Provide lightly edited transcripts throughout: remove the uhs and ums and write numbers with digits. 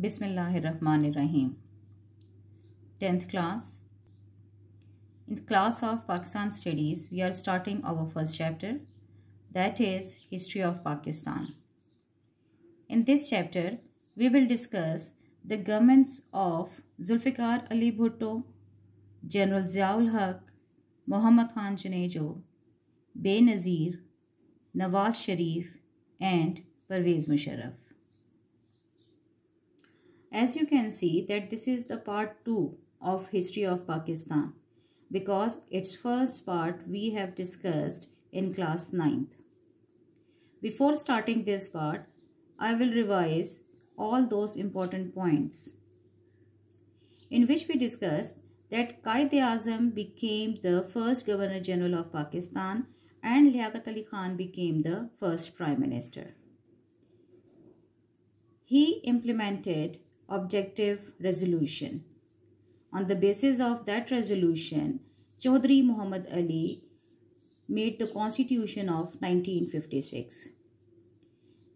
Bismillahirrahmanirrahim. 10th class. In the class of Pakistan Studies, we are starting our first chapter, that is History of Pakistan. In this chapter, we will discuss the governments of Zulfikar Ali Bhutto, General Ziaul Haq, Muhammad Khan Junejo, Benazir, Nawaz Sharif, and Pervez Musharraf. As you can see that this is the part 2 of History of Pakistan because its first part we have discussed in class 9th. Before starting this part, I will revise all those important points in which we discussed that Quaid-e-Azam became the first Governor General of Pakistan and Liaquat Ali Khan became the first Prime Minister. He implemented objective resolution. On the basis of that resolution, Chaudhry Muhammad Ali made the Constitution of 1956,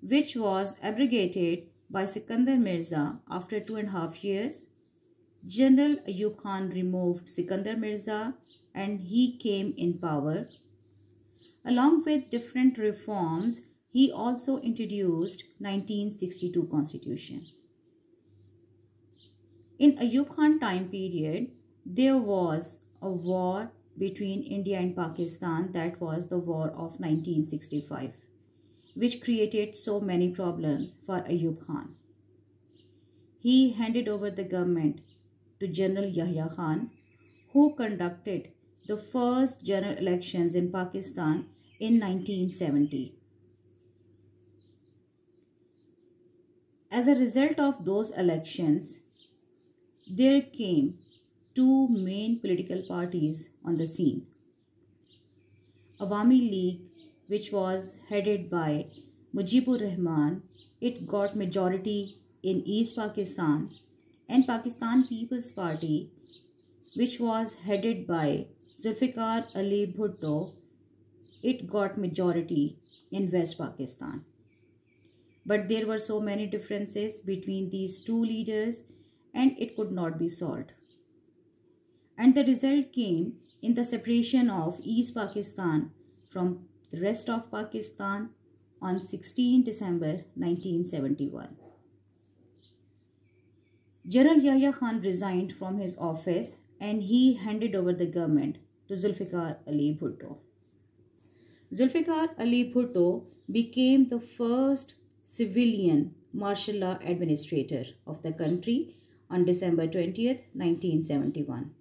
which was abrogated by Sikandar Mirza after 2.5 years. General Ayub Khan removed Sikandar Mirza and he came in power. Along with different reforms, he also introduced 1962 Constitution. In Ayub Khan time period, there was a war between India and Pakistan, that was the war of 1965, which created so many problems for Ayub Khan. He handed over the government to General Yahya Khan, who conducted the first general elections in Pakistan in 1970. As a result of those elections, there came two main political parties on the scene. Awami League, which was headed by Mujibur Rahman, it got majority in East Pakistan, and Pakistan People's Party, which was headed by Zulfikar Ali Bhutto, it got majority in West Pakistan. But there were so many differences between these two leaders and it could not be solved. And the result came in the separation of East Pakistan from the rest of Pakistan on 16 December 1971. General Yahya Khan resigned from his office and he handed over the government to Zulfikar Ali Bhutto. Zulfikar Ali Bhutto became the first civilian martial law administrator of the country on December 20th, 1971.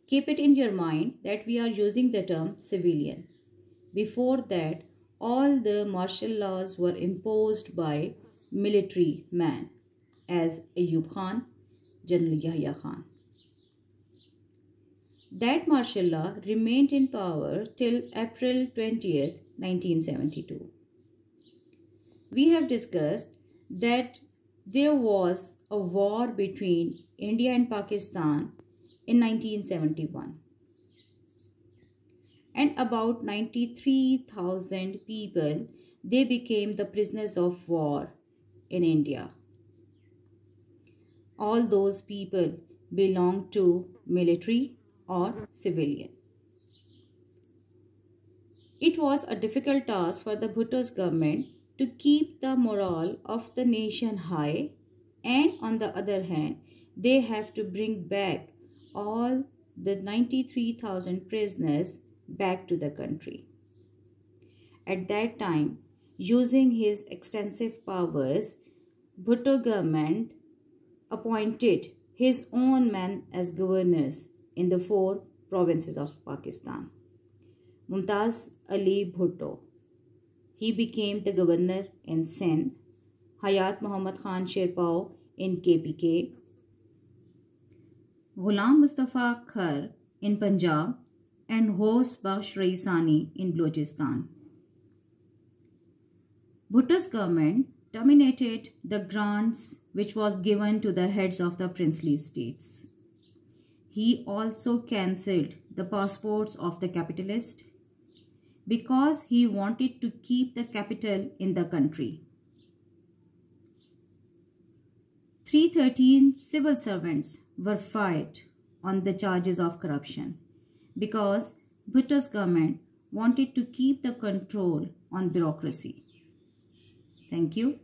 Keep it in your mind that we are using the term civilian. Before that, all the martial laws were imposed by military men as Ayub Khan, General Yahya Khan. That martial law remained in power till April 20th, 1972. We have discussed that there was a war between India and Pakistan in 1971. And about 93,000 people, they became the prisoners of war in India. All those people belonged to military or civilian. It was a difficult task for the Bhutto's government to keep the morale of the nation high, and on the other hand, they have to bring back all the 93,000 prisoners back to the country. At that time, using his extensive powers, Bhutto government appointed his own men as governors in the 4 provinces of Pakistan. Mumtaz Ali Bhutto, he became the governor in Sindh, Hayat Muhammad Khan Sherpao in KPK, Ghulam Mustafa Khar in Punjab, and Hos Bakhsh Raisani in Balochistan. Bhutto's government terminated the grants which was given to the heads of the princely states. He also cancelled the passports of the capitalists because he wanted to keep the capital in the country. 313 civil servants were fired on the charges of corruption because Bhutto's government wanted to keep the control on bureaucracy. Thank you.